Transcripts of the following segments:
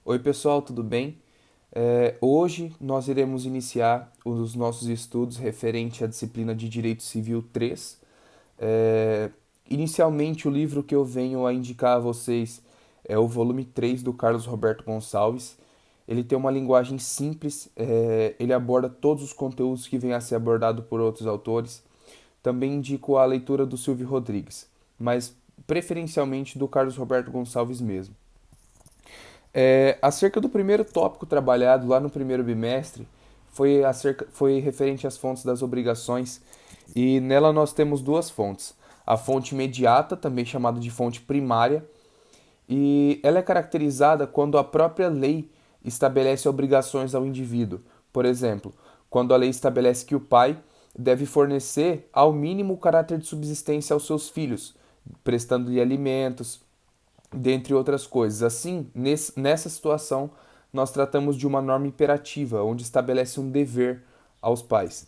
Oi pessoal, tudo bem? Hoje nós iremos iniciar os nossos estudos referente à disciplina de Direito Civil 3. É, Inicialmente, o livro que eu venho a indicar a vocês é o volume 3 do Carlos Roberto Gonçalves. Ele tem uma linguagem simples, ele aborda todos os conteúdos que vêm a ser abordado por outros autores. Também indico a leitura do Silvio Rodrigues, mas preferencialmente do Carlos Roberto Gonçalves mesmo. Acerca do primeiro tópico trabalhado lá no primeiro bimestre, foi referente às fontes das obrigações, e nela nós temos duas fontes. A fonte imediata, também chamada de fonte primária, e ela é caracterizada quando a própria lei estabelece obrigações ao indivíduo. Por exemplo, quando a lei estabelece que o pai deve fornecer ao mínimo o caráter de subsistência aos seus filhos, prestando-lhe alimentos, dentre outras coisas. Assim, nessa situação, nós tratamos de uma norma imperativa, onde estabelece um dever aos pais.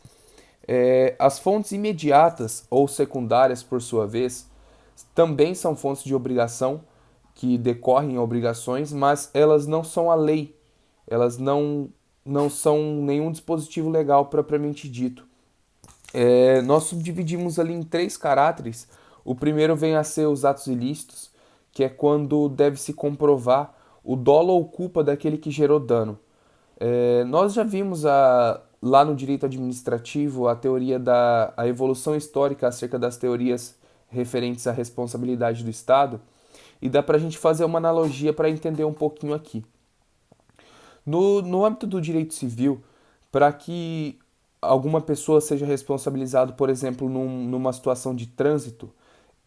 As fontes imediatas ou secundárias, por sua vez, também são fontes de obrigação, que decorrem obrigações, mas elas não são a lei, elas não são nenhum dispositivo legal propriamente dito. Nós subdividimos ali em três caráteres. O primeiro vem a ser os atos ilícitos, que é quando deve-se comprovar o dolo ou culpa daquele que gerou dano. Nós já vimos lá no direito administrativo a teoria a evolução histórica acerca das teorias referentes à responsabilidade do Estado, e dá para a gente fazer uma analogia para entender um pouquinho aqui. No âmbito do direito civil, para que alguma pessoa seja responsabilizada, por exemplo, numa situação de trânsito,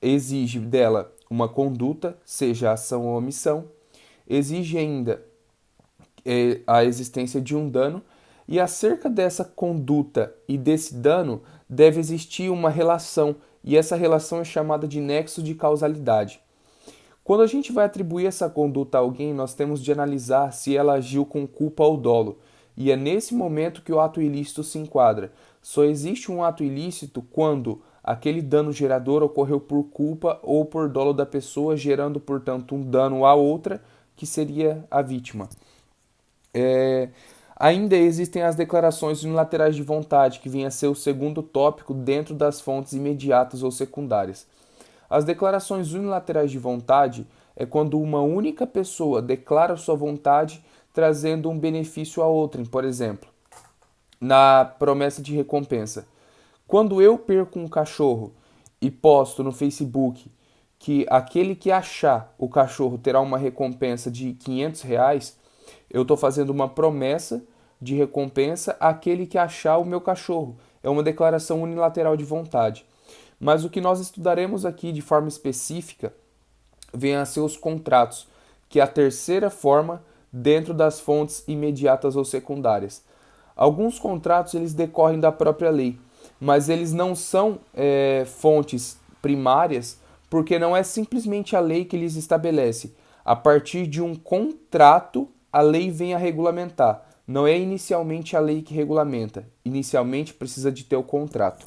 exige dela uma conduta, seja ação ou omissão, exige ainda a existência de um dano, e acerca dessa conduta e desse dano deve existir uma relação, e essa relação é chamada de nexo de causalidade. Quando a gente vai atribuir essa conduta a alguém, nós temos de analisar se ela agiu com culpa ou dolo. E é nesse momento que o ato ilícito se enquadra. Só existe um ato ilícito quando aquele dano gerador ocorreu por culpa ou por dolo da pessoa, gerando, portanto, um dano à outra, que seria a vítima. É, Ainda existem as declarações unilaterais de vontade, que vem a ser o segundo tópico dentro das fontes imediatas ou secundárias. As declarações unilaterais de vontade é quando uma única pessoa declara sua vontade trazendo um benefício a outrem, por exemplo, na promessa de recompensa. Quando eu perco um cachorro e posto no Facebook que aquele que achar o cachorro terá uma recompensa de R$ 500, eu estou fazendo uma promessa de recompensa àquele que achar o meu cachorro. É uma declaração unilateral de vontade. Mas o que nós estudaremos aqui de forma específica vem a ser os contratos, que é a terceira forma dentro das fontes imediatas ou secundárias. Alguns contratos eles decorrem da própria lei, mas eles não são fontes primárias, porque não é simplesmente a lei que lhes estabelece. A partir de um contrato, a lei vem a regulamentar. Não é inicialmente a lei que regulamenta. Inicialmente precisa de ter o contrato.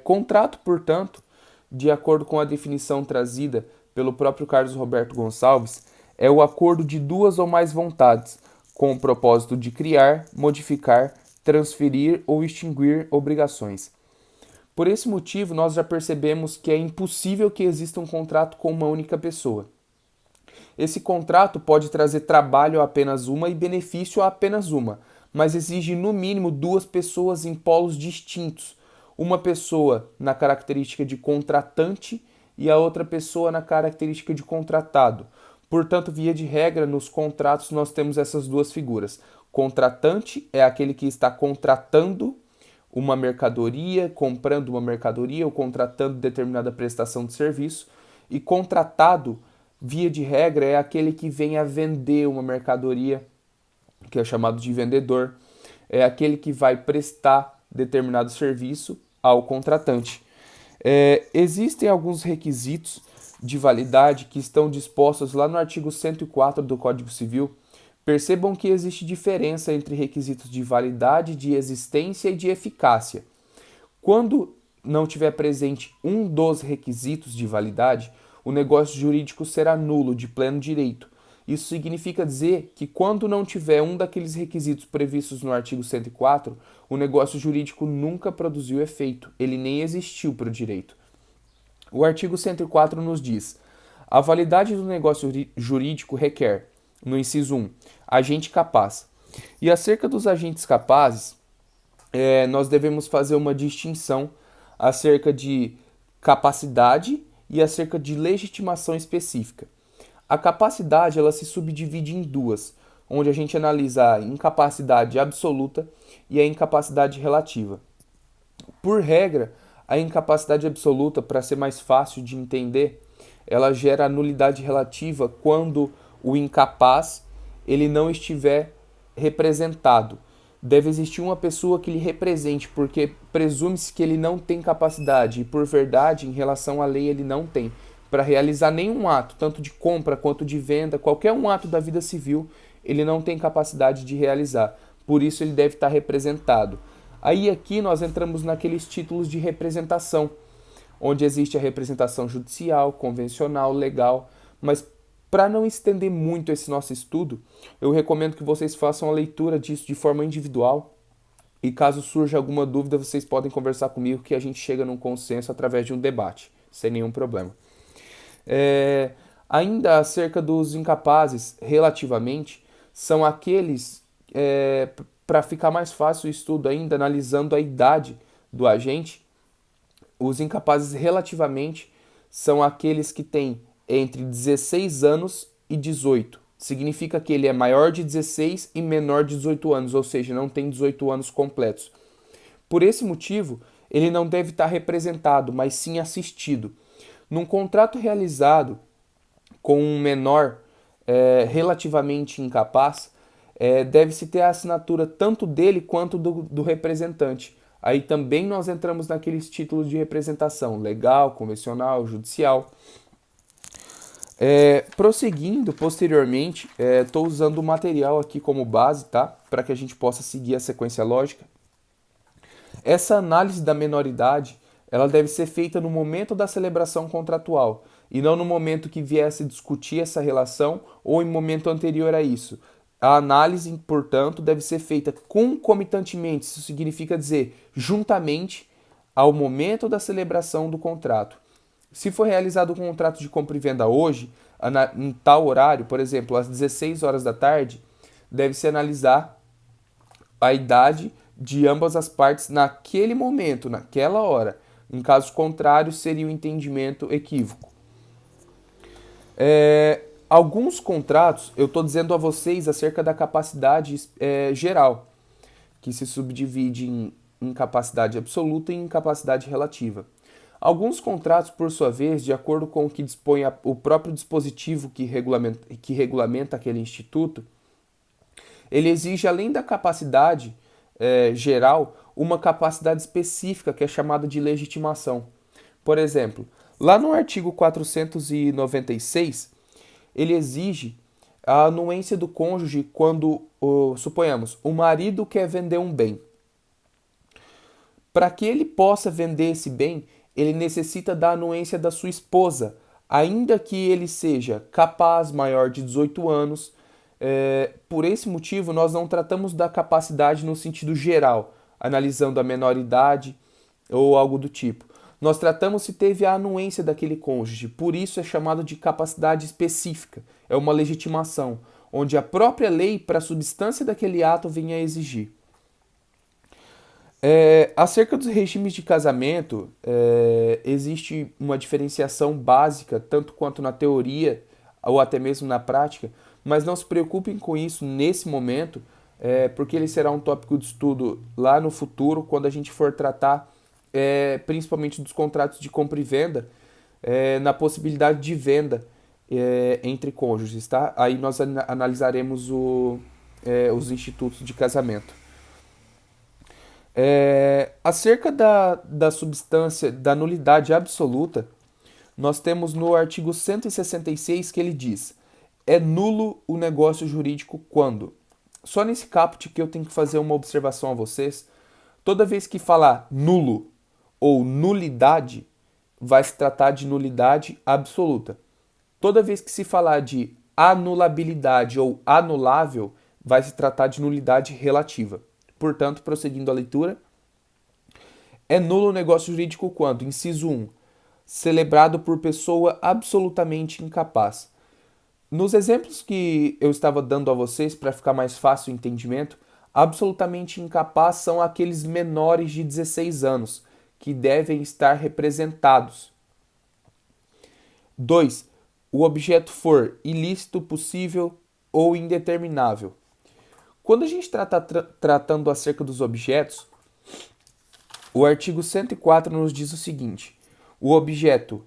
Contrato, portanto, de acordo com a definição trazida pelo próprio Carlos Roberto Gonçalves, é o acordo de duas ou mais vontades, com o propósito de criar, modificar, transferir ou extinguir obrigações. Por esse motivo, nós já percebemos que é impossível que exista um contrato com uma única pessoa. Esse contrato pode trazer trabalho a apenas uma e benefício a apenas uma, mas exige no mínimo duas pessoas em polos distintos, uma pessoa na característica de contratante e a outra pessoa na característica de contratado. Portanto, via de regra, nos contratos nós temos essas duas figuras. Contratante é aquele que está contratando uma mercadoria, comprando uma mercadoria ou contratando determinada prestação de serviço, e contratado, via de regra, é aquele que vem a vender uma mercadoria, que é chamado de vendedor, é aquele que vai prestar determinado serviço ao contratante. Existem alguns requisitos de validade que estão dispostos lá no artigo 104 do Código Civil. Percebam que existe diferença entre requisitos de validade, de existência e de eficácia. Quando não tiver presente um dos requisitos de validade, o negócio jurídico será nulo, de pleno direito. Isso significa dizer que quando não tiver um daqueles requisitos previstos no artigo 104, o negócio jurídico nunca produziu efeito, ele nem existiu para o direito. O artigo 104 nos diz: a validade do negócio jurídico requer, no inciso 1, agente capaz. E acerca dos agentes capazes, nós devemos fazer uma distinção acerca de capacidade e acerca de legitimação específica. A capacidade ela se subdivide em duas, onde a gente analisa a incapacidade absoluta e a incapacidade relativa. Por regra, a incapacidade absoluta, para ser mais fácil de entender, ela gera a nulidade relativa quando o incapaz ele não estiver representado. Deve existir uma pessoa que lhe represente, porque presume-se que ele não tem capacidade, e por verdade, em relação à lei, ele não tem, para realizar nenhum ato, tanto de compra quanto de venda, qualquer um ato da vida civil, ele não tem capacidade de realizar. Por isso ele deve estar representado. Aí aqui nós entramos naqueles títulos de representação, onde existe a representação judicial, convencional, legal, mas para não estender muito esse nosso estudo, eu recomendo que vocês façam a leitura disso de forma individual e caso surja alguma dúvida, vocês podem conversar comigo que a gente chega num consenso através de um debate, sem nenhum problema. Ainda acerca dos incapazes, relativamente, são aqueles, para ficar mais fácil o estudo ainda, analisando a idade do agente, os incapazes relativamente são aqueles que têm entre 16 anos e 18. Significa que ele é maior de 16 e menor de 18 anos, ou seja, não tem 18 anos completos. Por esse motivo, ele não deve estar representado, mas sim assistido. Num contrato realizado com um menor relativamente incapaz, deve-se ter a assinatura tanto dele quanto do representante. Aí também nós entramos naqueles títulos de representação, legal, convencional, judicial. Prosseguindo, posteriormente, estou usando o material aqui como base, tá? Para que a gente possa seguir a sequência lógica. Essa análise da menoridade, ela deve ser feita no momento da celebração contratual, e não no momento que viesse discutir essa relação ou em momento anterior a isso. A análise, portanto, deve ser feita concomitantemente, isso significa dizer juntamente ao momento da celebração do contrato. Se for realizado um contrato de compra e venda hoje, em tal horário, por exemplo, às 16 horas da tarde, deve-se analisar a idade de ambas as partes naquele momento, naquela hora. Em caso contrário, seria um entendimento equívoco. Alguns contratos, eu estou dizendo a vocês acerca da capacidade geral, que se subdivide em incapacidade absoluta e incapacidade relativa. Alguns contratos, por sua vez, de acordo com o que dispõe o próprio dispositivo que regulamenta aquele instituto, ele exige, além da capacidade geral, uma capacidade específica que é chamada de legitimação. Por exemplo, lá no artigo 496, ele exige a anuência do cônjuge quando, suponhamos, o marido quer vender um bem. Para que ele possa vender esse bem, ele necessita da anuência da sua esposa, ainda que ele seja capaz, maior de 18 anos. Por esse motivo, nós não tratamos da capacidade no sentido geral, analisando a menoridade ou algo do tipo. Nós tratamos se teve a anuência daquele cônjuge, por isso é chamado de capacidade específica, é uma legitimação, onde a própria lei, para a substância daquele ato, vem a exigir. Acerca dos regimes de casamento, existe uma diferenciação básica, tanto quanto na teoria ou até mesmo na prática, mas não se preocupem com isso nesse momento, porque ele será um tópico de estudo lá no futuro, quando a gente for tratar principalmente dos contratos de compra e venda, na possibilidade de venda entre cônjuges, tá? Aí nós analisaremos os institutos de casamento. Acerca da substância, da nulidade absoluta, nós temos no artigo 166 que ele diz: é nulo o negócio jurídico quando. Só nesse caput que eu tenho que fazer uma observação a vocês. Toda vez que falar nulo ou nulidade, vai se tratar de nulidade absoluta. Toda vez que se falar de anulabilidade ou anulável vai se tratar de nulidade relativa. Portanto, prosseguindo a leitura, é nulo o negócio jurídico quando, inciso 1, celebrado por pessoa absolutamente incapaz. Nos exemplos que eu estava dando a vocês, para ficar mais fácil o entendimento, absolutamente incapaz são aqueles menores de 16 anos, que devem estar representados. 2. O objeto for ilícito, possível ou indeterminável. Quando a gente está tratando acerca dos objetos, o artigo 104 nos diz o seguinte: o objeto,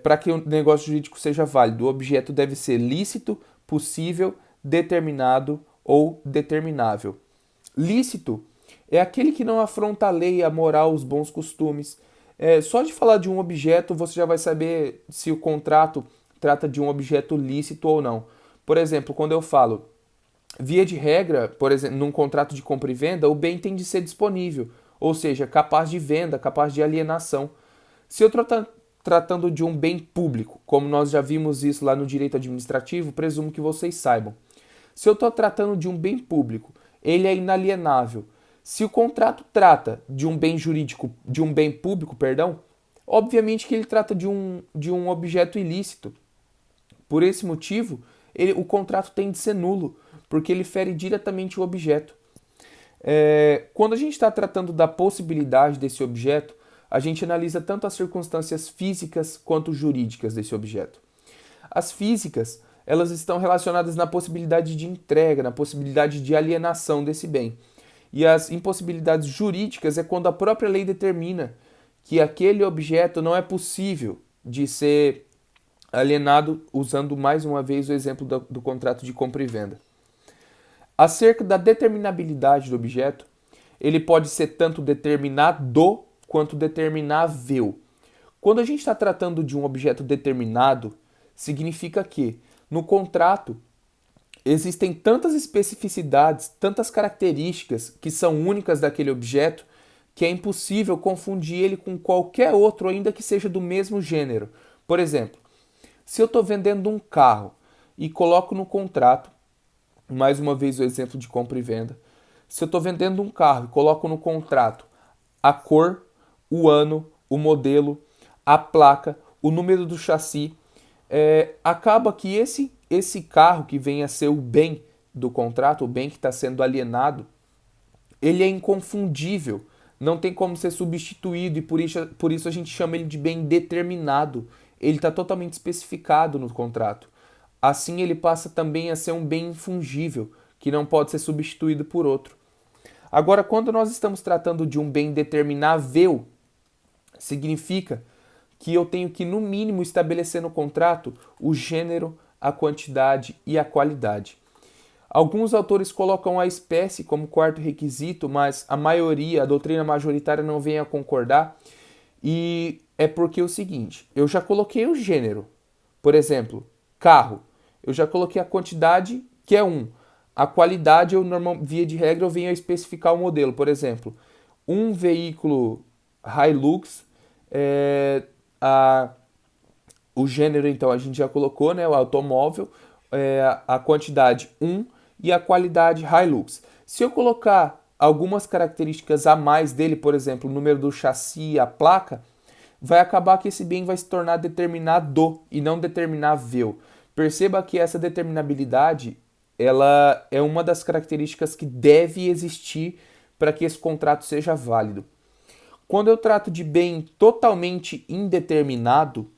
para que o negócio jurídico seja válido, o objeto deve ser lícito, possível, determinado ou determinável. Lícito é aquele que não afronta a lei, a moral, os bons costumes. Só de falar de um objeto, você já vai saber se o contrato trata de um objeto lícito ou não. Por exemplo, quando eu falo, via de regra, por exemplo, num contrato de compra e venda, o bem tem de ser disponível, ou seja, capaz de venda, capaz de alienação. Se eu estou tratando de um bem público, como nós já vimos isso lá no direito administrativo, presumo que vocês saibam. Se eu estou tratando de um bem público, ele é inalienável. Se o contrato trata de um bem jurídico, de um bem público, perdão, obviamente que ele trata de um objeto ilícito. Por esse motivo, o contrato tem de ser nulo, porque ele fere diretamente o objeto. Quando a gente está tratando da possibilidade desse objeto, a gente analisa tanto as circunstâncias físicas quanto jurídicas desse objeto. As físicas, elas estão relacionadas na possibilidade de entrega, na possibilidade de alienação desse bem. E as impossibilidades jurídicas é quando a própria lei determina que aquele objeto não é possível de ser alienado, usando mais uma vez o exemplo do contrato de compra e venda. Acerca da determinabilidade do objeto, ele pode ser tanto determinado quanto determinável. Quando a gente está tratando de um objeto determinado, significa que no contrato existem tantas especificidades, tantas características que são únicas daquele objeto, que é impossível confundir ele com qualquer outro, ainda que seja do mesmo gênero. Por exemplo, se eu estou vendendo um carro e coloco no contrato, mais uma vez o exemplo de compra e venda, se eu estou vendendo um carro e coloco no contrato a cor, o ano, o modelo, a placa, o número do chassi, acaba que esse carro que vem a ser o bem do contrato, o bem que está sendo alienado, ele é inconfundível, não tem como ser substituído e por isso a gente chama ele de bem determinado. Ele está totalmente especificado no contrato. Assim ele passa também a ser um bem infungível, que não pode ser substituído por outro. Agora, quando nós estamos tratando de um bem determinável, significa que eu tenho que, no mínimo, estabelecer no contrato o gênero, a quantidade e a qualidade. Alguns autores colocam a espécie como quarto requisito, mas a maioria, a doutrina majoritária, não vem a concordar. E é porque é o seguinte, eu já coloquei o gênero. Por exemplo, carro. Eu já coloquei a quantidade, que é 1. A qualidade, via de regra, eu venho a especificar o modelo. Por exemplo, um veículo Hilux, o gênero, então, a gente já colocou, né, o automóvel, a quantidade 1 e a qualidade Hilux. Se eu colocar algumas características a mais dele, por exemplo, o número do chassi e a placa, vai acabar que esse bem vai se tornar determinado e não determinável. Perceba que essa determinabilidade, ela é uma das características que deve existir para que esse contrato seja válido. Quando eu trato de bem totalmente indeterminado,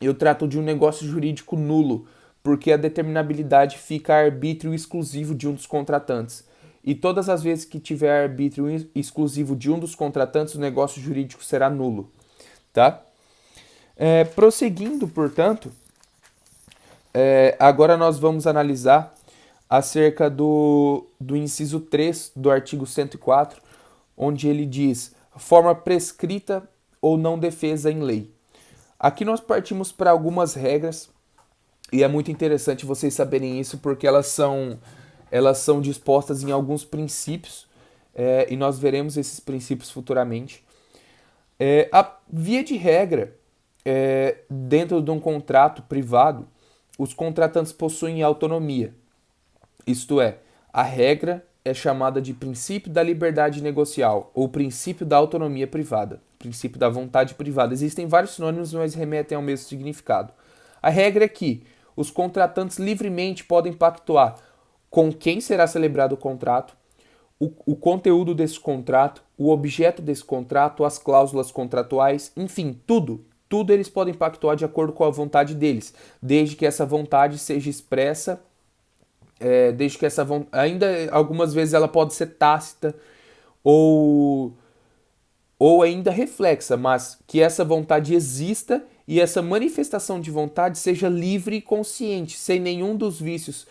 eu trato de um negócio jurídico nulo, porque a determinabilidade fica a arbítrio exclusivo de um dos contratantes. E todas as vezes que tiver arbítrio exclusivo de um dos contratantes, o negócio jurídico será nulo. Tá? Prosseguindo, portanto, agora nós vamos analisar acerca do inciso 3 do artigo 104, onde ele diz forma prescrita ou não defesa em lei. Aqui nós partimos para algumas regras e é muito interessante vocês saberem isso porque elas são dispostas em alguns princípios e nós veremos esses princípios futuramente. A via de regra, dentro de um contrato privado, os contratantes possuem autonomia. Isto é, a regra é chamada de princípio da liberdade negocial ou princípio da autonomia privada, princípio da vontade privada. Existem vários sinônimos, mas remetem ao mesmo significado. A regra é que os contratantes livremente podem pactuar com quem será celebrado o contrato, o conteúdo desse contrato, o objeto desse contrato, as cláusulas contratuais, enfim, tudo. Tudo eles podem pactuar de acordo com a vontade deles, desde que essa vontade seja expressa, desde que essa vontade, ainda algumas vezes ela pode ser tácita ou, ou ainda reflexa, mas que essa vontade exista e essa manifestação de vontade seja livre e consciente, sem nenhum dos vícios,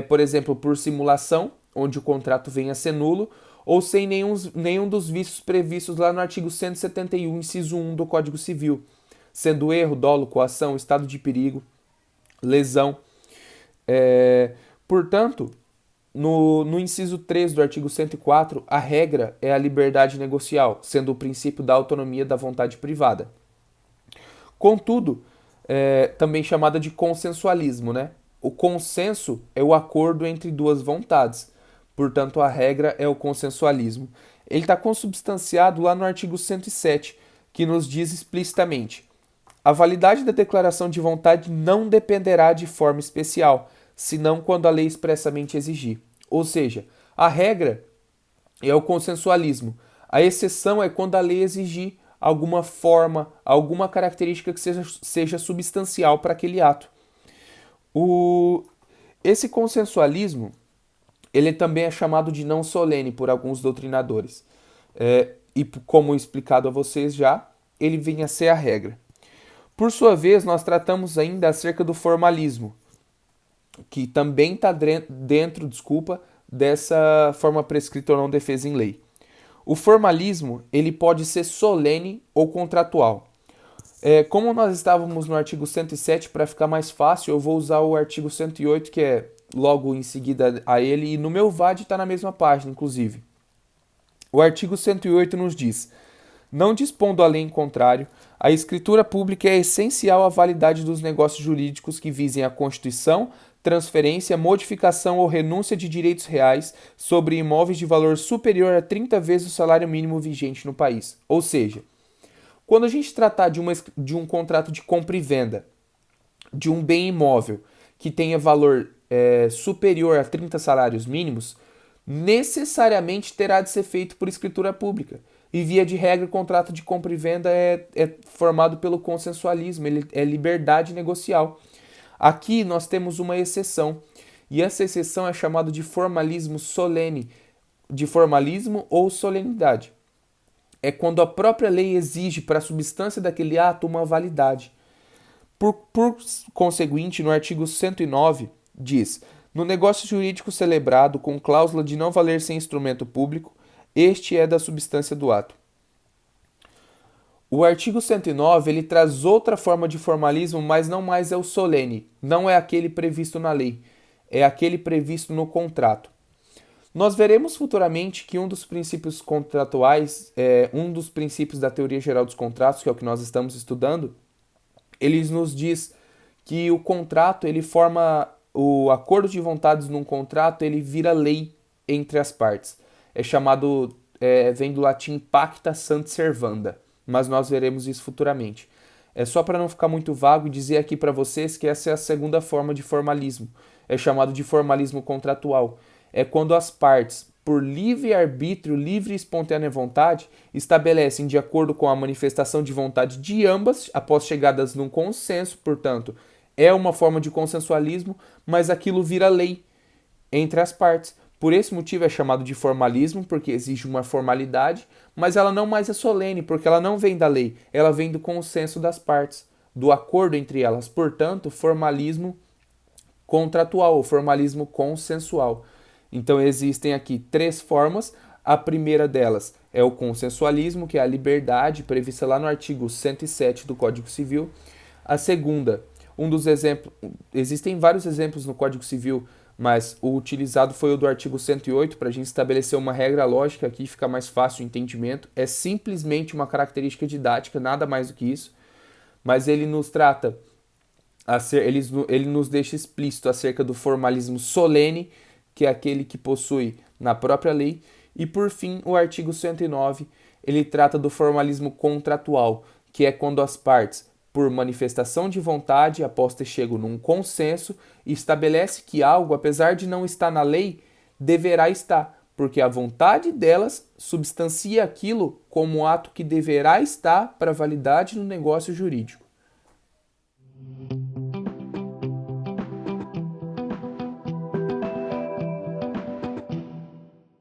por exemplo, por simulação, onde o contrato venha a ser nulo, ou sem nenhum dos vícios previstos lá no artigo 171, inciso 1 do Código Civil, sendo erro, dolo, coação, estado de perigo, lesão. Portanto, no inciso 3 do artigo 104, a regra é a liberdade negocial, sendo o princípio da autonomia da vontade privada. Contudo, também chamada de consensualismo, né? O consenso é o acordo entre duas vontades. Portanto, a regra é o consensualismo. Ele está consubstanciado lá no artigo 107, que nos diz explicitamente: a validade da declaração de vontade não dependerá de forma especial, senão quando a lei expressamente exigir. Ou seja, a regra é o consensualismo. A exceção é quando a lei exigir alguma forma, alguma característica que seja substancial para aquele ato. Esse consensualismo ele também é chamado de não solene por alguns doutrinadores. E como explicado a vocês já, ele vem a ser a regra. Por sua vez, nós tratamos ainda acerca do formalismo, que também está dentro, dessa forma prescrita ou não defesa em lei. O formalismo ele pode ser solene ou contratual. Como nós estávamos no artigo 107, para ficar mais fácil, eu vou usar o artigo 108, que é logo em seguida a ele, e no meu VAD está na mesma página, inclusive. O artigo 108 nos diz: não dispondo a lei em contrário, a escritura pública é essencial à validade dos negócios jurídicos que visem a constituição, transferência, modificação ou renúncia de direitos reais sobre imóveis de valor superior a 30 vezes o salário mínimo vigente no país. Ou seja, quando a gente tratar de um contrato de compra e venda de um bem imóvel que tenha valor superior a 30 salários mínimos, necessariamente terá de ser feito por escritura pública. E via de regra, o contrato de compra e venda é formado pelo consensualismo, ele é liberdade negocial. Aqui nós temos uma exceção, e essa exceção é chamada de formalismo solene, de formalismo ou solenidade. É quando a própria lei exige para a substância daquele ato uma validade. Por conseguinte, no artigo 109, diz: no negócio jurídico celebrado com cláusula de não valer sem instrumento público, este é da substância do ato. O artigo 109 ele traz outra forma de formalismo, mas não mais é o solene, não é aquele previsto na lei, é aquele previsto no contrato. Nós veremos futuramente que um dos princípios contratuais, um dos princípios da teoria geral dos contratos, que é o que nós estamos estudando, ele nos diz que o contrato, ele forma o acordo de vontades num contrato, ele vira lei entre as partes. É chamado, vem do latim pacta sunt servanda, mas nós veremos isso futuramente. É só para não ficar muito vago e dizer aqui para vocês que essa é a segunda forma de formalismo. É chamado de formalismo contratual. É quando as partes, por livre arbítrio, livre e espontânea vontade, estabelecem de acordo com a manifestação de vontade de ambas, após chegadas num consenso, portanto, é uma forma de consensualismo, mas aquilo vira lei entre as partes. Por esse motivo é chamado de formalismo, porque exige uma formalidade, mas ela não mais é solene, porque ela não vem da lei, ela vem do consenso das partes, do acordo entre elas. Portanto, formalismo contratual, ou formalismo consensual. Então existem aqui três formas. A primeira delas é o consensualismo, que é a liberdade prevista lá no artigo 107 do Código Civil. A segunda, existem vários exemplos no Código Civil, mas o utilizado foi o do artigo 108 para a gente estabelecer uma regra lógica aqui, fica mais fácil o entendimento. É simplesmente uma característica didática, nada mais do que isso, mas ele nos trata Ele nos deixa explícito acerca do formalismo solene, que é aquele que possui na própria lei. E por fim, o artigo 109, ele trata do formalismo contratual, que é quando as partes, por manifestação de vontade, após ter chego num consenso, estabelece que algo, apesar de não estar na lei, deverá estar, porque a vontade delas substancia aquilo como ato que deverá estar para validade no negócio jurídico.